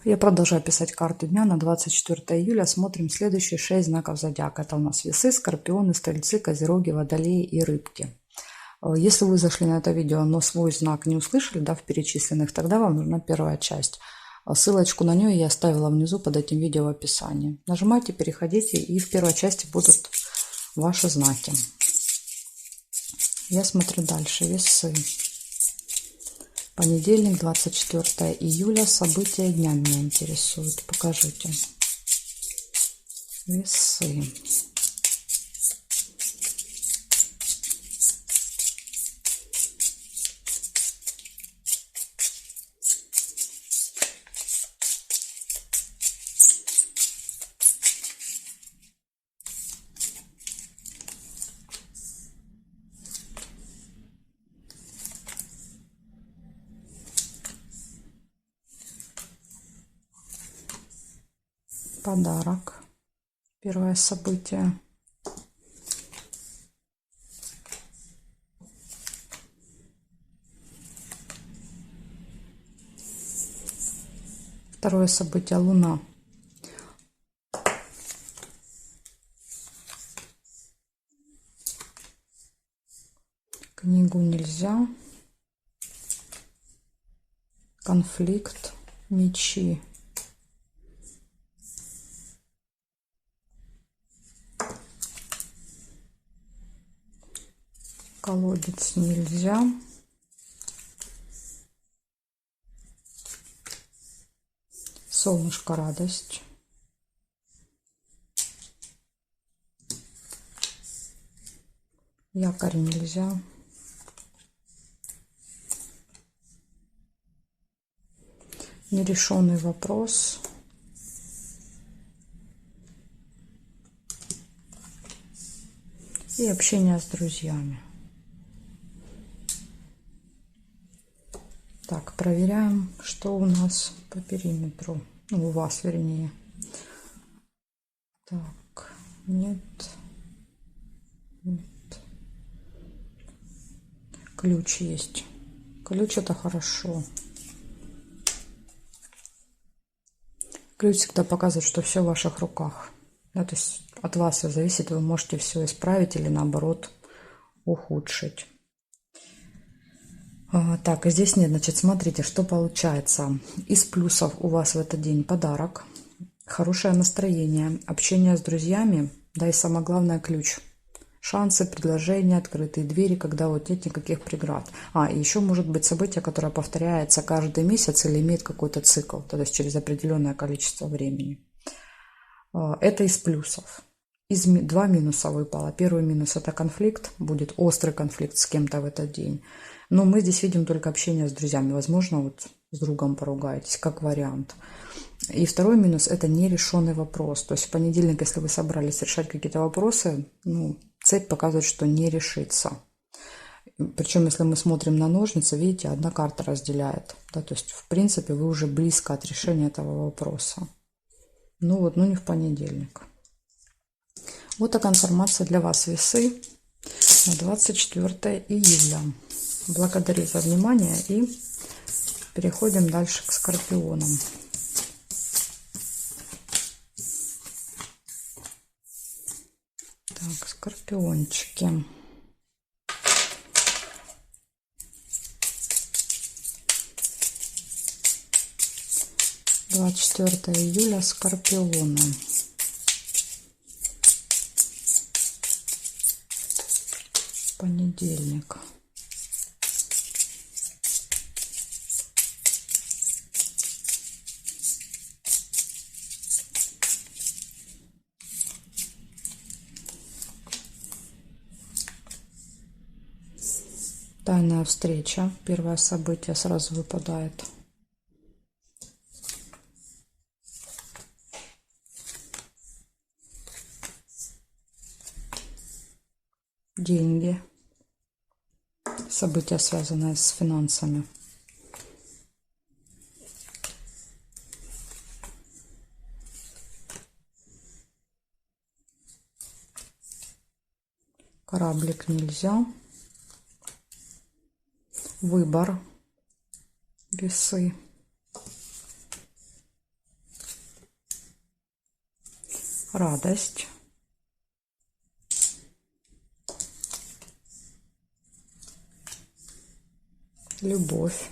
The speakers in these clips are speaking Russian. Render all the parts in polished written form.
Я продолжаю писать карту дня на 24 июля. Смотрим следующие 6 знаков зодиака. Это у нас Весы, Скорпионы, Стрельцы, Козероги, Водолеи и Рыбки. Если вы зашли на это видео, но свой знак не услышали, да, в перечисленных, тогда вам нужна первая часть. Ссылочку на нее я оставила внизу под этим видео в описании. Нажимайте, переходите, и в первой части будут ваши знаки. Я смотрю дальше. Весы. Понедельник, 24 июля. События дня меня интересуют. Покажите. Весы. Подарок. Первое событие. Второе событие. Луна. Книгу нельзя. Конфликт. Мечи. Колодец нельзя. Солнышко, радость. Якорь нельзя. Нерешенный вопрос. И общение с друзьями. Так, проверяем, что у нас по периметру. Ну, у вас, вернее. Так, нет. Нет. Ключ есть. Ключ — это хорошо. Ключ всегда показывает, что все в ваших руках. Да, то есть от вас все зависит, вы можете все исправить или наоборот ухудшить. Так, здесь нет, значит, смотрите, что получается. Из плюсов у вас в этот день подарок, хорошее настроение, общение с друзьями, да, и самое главное — ключ. Шансы, предложения, открытые двери, когда вот нет никаких преград. И еще может быть событие, которое повторяется каждый месяц или имеет какой-то цикл, то есть через определенное количество времени. Это из плюсов. Два минуса выпало. Первый минус — это конфликт, будет острый конфликт с кем-то в этот день. Но мы здесь видим только общение с друзьями. Возможно, вот с другом поругаетесь, как вариант. И второй минус — это нерешенный вопрос. То есть в понедельник, если вы собрались решать какие-то вопросы, цепь показывает, что не решится. Причем, если мы смотрим на ножницы, видите, одна карта разделяет. Да, то есть, в принципе, вы уже близко от решения этого вопроса. Но не в понедельник. Вот такая информация для вас, Весы, на 24 июля. Благодарю за внимание и переходим дальше к Скорпионам. Так, скорпиончики. — 24 июля, Скорпионы. Понедельник. Тайная встреча. Первое событие сразу выпадает. Деньги. События, связанные с финансами. Кораблик нельзя. Выбор. Весы. радость, любовь,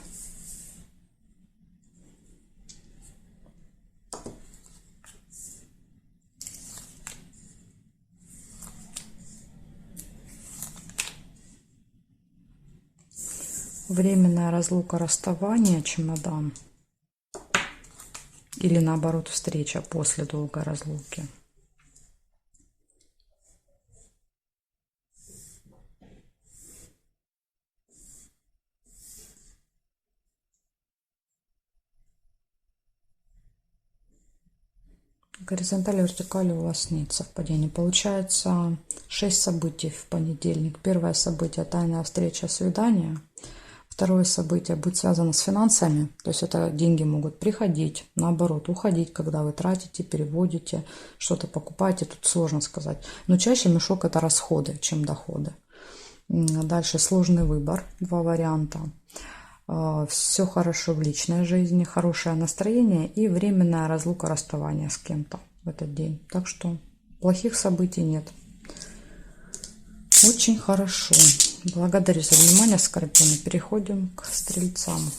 временная разлука, расставание, чемодан, или наоборот встреча после долгой разлуки. Горизонтали, вертикали у вас нет совпадений. Получается 6 событий в понедельник. Первое событие — тайная встреча, свидание. Второе событие будет связано с финансами. То есть это деньги могут приходить, наоборот, уходить, когда вы тратите, переводите, что-то покупаете. Тут сложно сказать. Но чаще мешок — это расходы, чем доходы. Дальше сложный выбор. 2 варианта. Все хорошо в личной жизни, хорошее настроение и временная разлука, расставание с кем-то в этот день. Так что плохих событий нет. Очень хорошо. Благодарю за внимание, Скорпионы. Переходим к Стрельцам.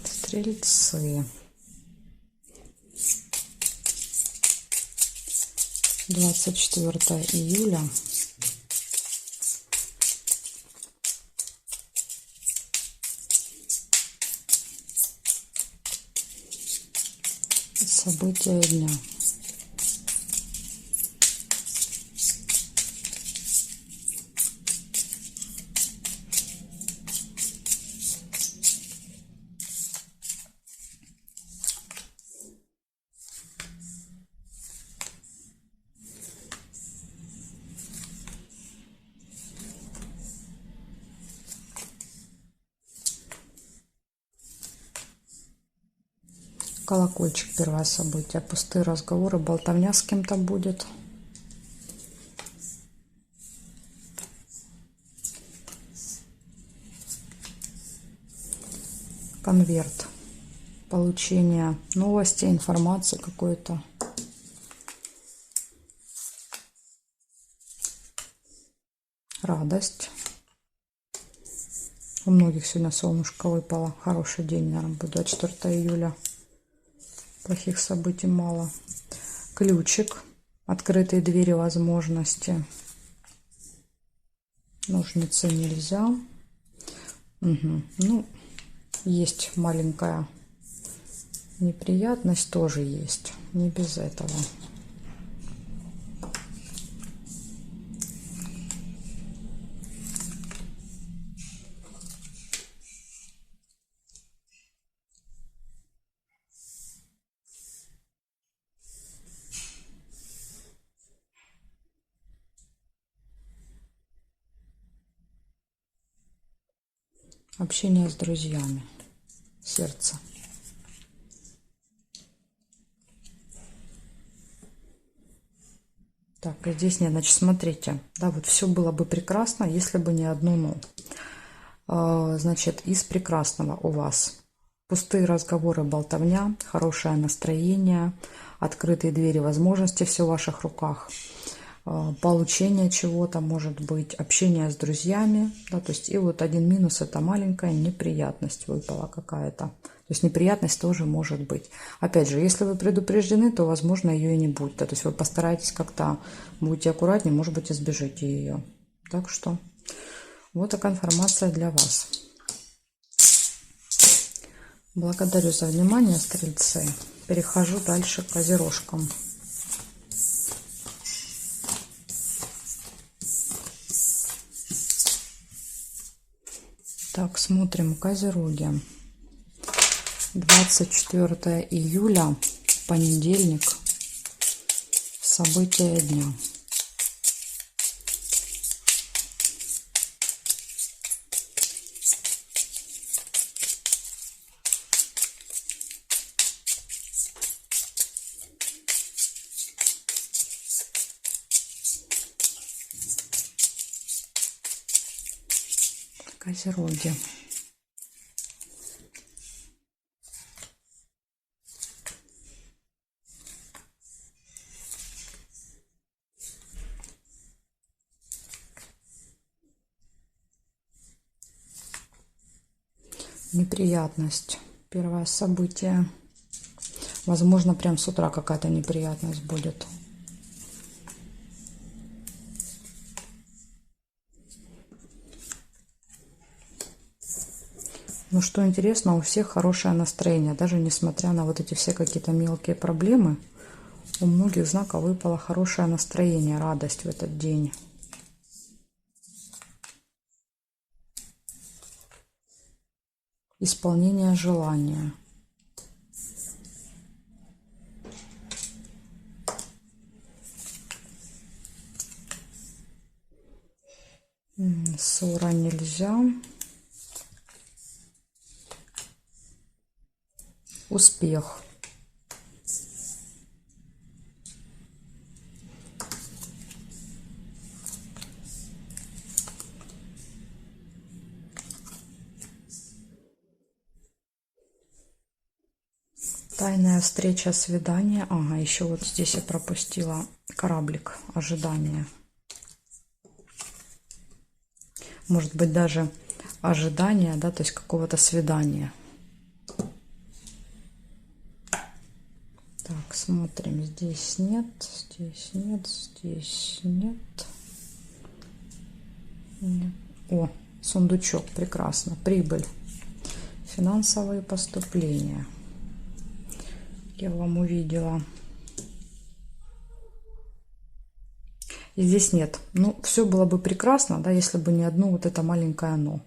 Стрельцы. 24 июля. События дня. Колокольчик, первое событие. Пустые разговоры, болтовня с кем-то будет. Конверт. Получение новости, информации какой-то. Радость. У многих сегодня солнышко выпало. Хороший день, наверное, будет 24 июля. Плохих событий мало. Ключик. Открытые двери, возможности. Ножницы нельзя. Угу. Ну, есть маленькая неприятность, тоже есть. Не без этого. Общение с друзьями. Сердце. Так, и здесь нет. Значит, смотрите. Да, вот все было бы прекрасно, если бы не одно «но». Значит, из прекрасного у вас пустые разговоры, болтовня, хорошее настроение, открытые двери, возможности, все в ваших руках. Получение чего-то, может быть, общение с друзьями, да, то есть и вот один минус — это маленькая неприятность выпала какая-то. То есть неприятность тоже может быть. Опять же, если вы предупреждены, то, возможно, ее и не будет. То есть вы постараетесь как-то, будете аккуратнее, может быть, избежите ее. Так что вот такая информация для вас. Благодарю за внимание, Стрельцы. Перехожу дальше к Козерожкам. Так, смотрим Козероги. 24 июля, понедельник. События дня. Козероги. Неприятность. Первое событие. Возможно, прям с утра какая-то неприятность будет. Но что интересно, у всех хорошее настроение. Даже несмотря на вот эти все какие-то мелкие проблемы, у многих знаков выпало хорошее настроение, радость в этот день. Исполнение желания. Ссора нельзя. Успех. Тайная встреча, свидание. Ага, еще вот здесь я пропустила кораблик. Ожидание. Может быть, даже ожидание, да, то есть какого-то свидания. Так, смотрим. Здесь нет, здесь нет, здесь нет. Нет. О, сундучок, прекрасно. Прибыль. Финансовые поступления. Я вам увидела. И здесь нет. Ну, все было бы прекрасно, да, если бы не одно вот это маленькое «но».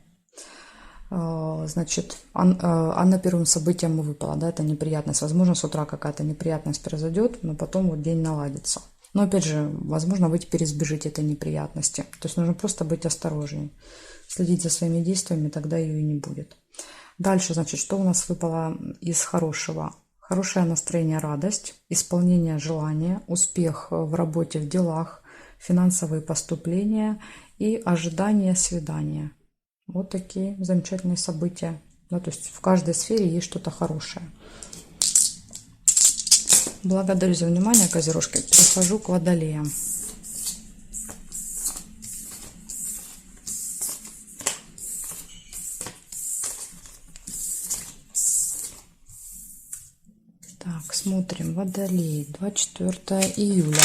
Значит, на первым событием выпало, да, это неприятность. Возможно, с утра какая-то неприятность произойдет, но потом вот день наладится. Но опять же, возможно, вы теперь избежите этой неприятности. То есть нужно просто быть осторожнее, следить за своими действиями, тогда ее и не будет. Дальше, значит, что у нас выпало из хорошего? Хорошее настроение, радость, исполнение желания, успех в работе, в делах, финансовые поступления и ожидание свидания. Вот такие замечательные события. Да, то есть в каждой сфере есть что-то хорошее. Благодарю за внимание, козерожки. Перехожу к водолеям. Так, смотрим. Водолей. 24 июля.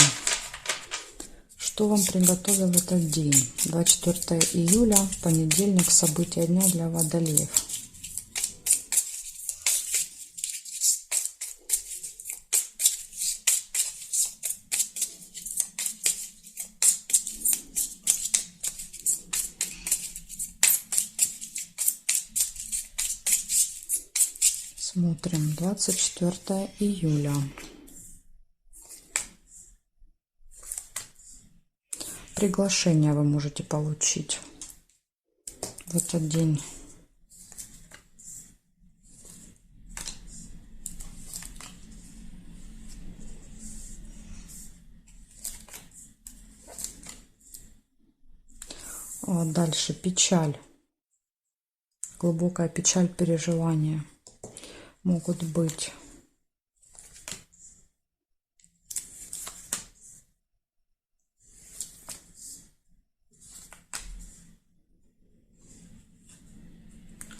Что вам приготовил этот день? 24 июля, понедельник, события дня для водолеев. Смотрим. 24 июля. Приглашение вы можете получить в этот день. Дальше печаль. Глубокая печаль, переживания могут быть.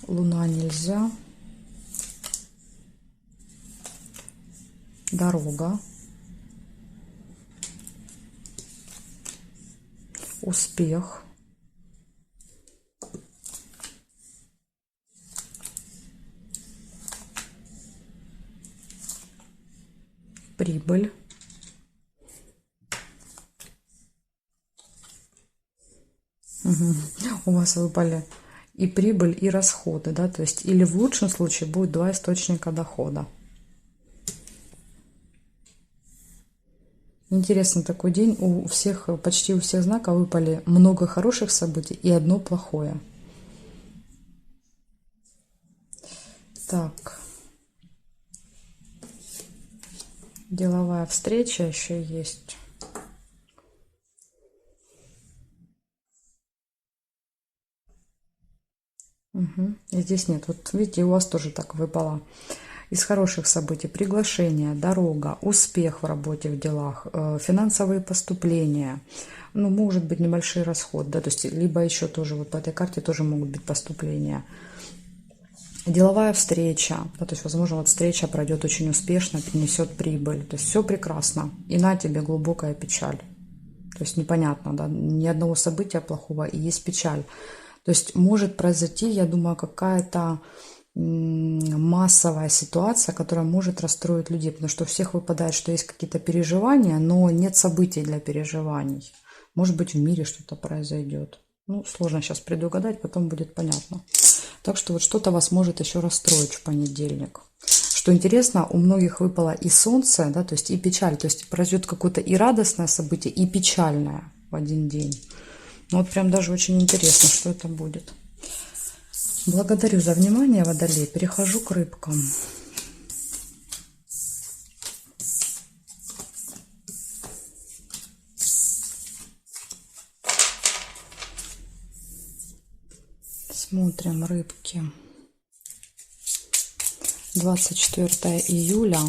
Луна нельзя. Дорога. Успех. Прибыль. Угу. У вас выпали и прибыль, и расходы, да, то есть или в лучшем случае будет два источника дохода. Интересный такой день. У всех, почти у всех знаков выпали много хороших событий и одно плохое. Так. Деловая встреча еще есть. Угу. И здесь нет. Вот видите, у вас тоже так выпало. Из хороших событий: приглашение, дорога, успех в работе, в делах, финансовые поступления. Ну, может быть, небольшой расход, да, то есть, либо еще тоже вот по этой карте тоже могут быть поступления. Деловая встреча, да, то есть, возможно, вот встреча пройдет очень успешно, принесет прибыль. То есть, все прекрасно. И на тебе глубокая печаль. То есть, непонятно, да, ни одного события плохого, и есть печаль. То есть, может произойти, я думаю, какая-то массовая ситуация, которая может расстроить людей, потому что у всех выпадает, что есть какие-то переживания, но нет событий для переживаний. Может быть, в мире что-то произойдет. Ну, сложно сейчас предугадать, потом будет понятно. Так что вот что-то вас может еще расстроить в понедельник. Что интересно, у многих выпало и солнце, да, то есть и печаль, то есть произойдет какое-то и радостное событие, и печальное в один день. Ну, вот прям даже очень интересно, что это будет. Благодарю за внимание, Водолей. Перехожу к рыбкам. Смотрим рыбки. 24 июля.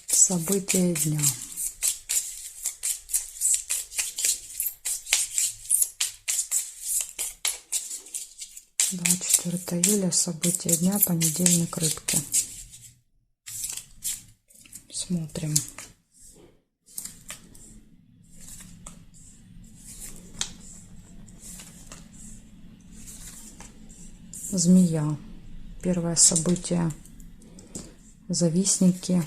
События дня. Июля, события дня, понедельник, рыбки. Смотрим. Змея. Первое событие. Завистники.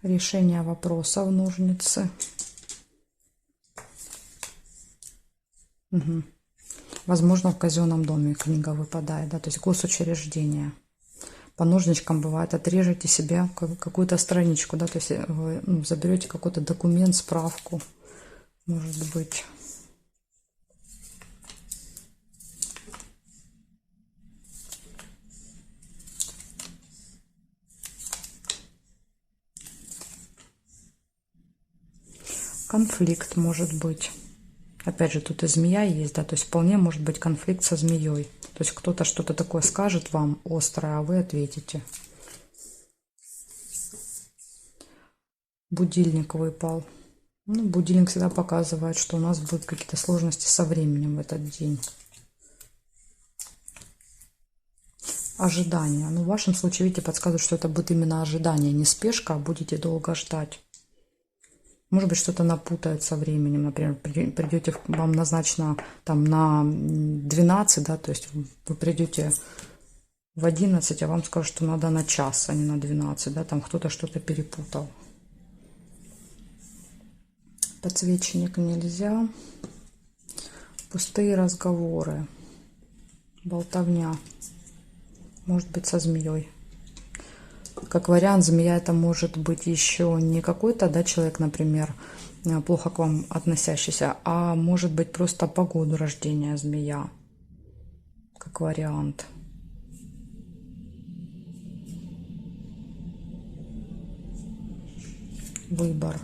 Решение вопросов, ножницы. Угу. Возможно, в казенном доме книга выпадает, да, то есть госучреждение. По ножничкам бывает, отрежете себе какую-то страничку, да, то есть вы заберете какой-то документ, справку, может быть. Конфликт может быть. Опять же, тут и змея есть, да, то есть вполне может быть конфликт со змеей. То есть кто-то что-то такое скажет вам острое, а вы ответите. Будильник выпал. Ну, будильник всегда показывает, что у нас будут какие-то сложности со временем в этот день. Ожидание. Ну, в вашем случае, видите, подсказывает, что это будет именно ожидание, не спешка, а будете долго ждать. Может быть, что-то напутает со временем. Например, придете, вам назначено там на 12, да, то есть вы придете в 11, а вам скажут, что надо на час, а не на 12, да, там кто-то что-то перепутал. Подсвечник нельзя. Пустые разговоры. Болтовня. Может быть, со змеей. Как вариант, змея это может быть еще не какой-то, да, человек, например, плохо к вам относящийся, а может быть просто по году рождения змея. Как вариант. Выбор.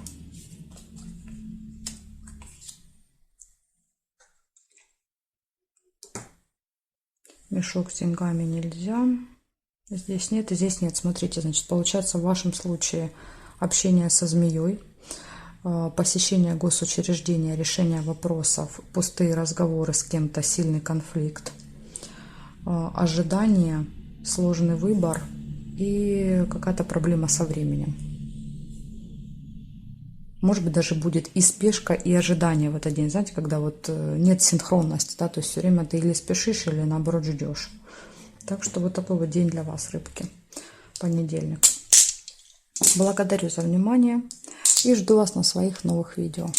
Мешок с деньгами нельзя. Здесь нет и здесь нет. Смотрите, значит, получается в вашем случае общение со змеей, посещение госучреждения, решение вопросов, пустые разговоры с кем-то, сильный конфликт, ожидание, сложный выбор и какая-то проблема со временем. Может быть, даже будет и спешка, и ожидание в этот день. Знаете, когда вот нет синхронности, да, то есть все время ты или спешишь, или наоборот ждешь. Так что вот такой вот день для вас, рыбки. Понедельник. Благодарю за внимание и жду вас на своих новых видео.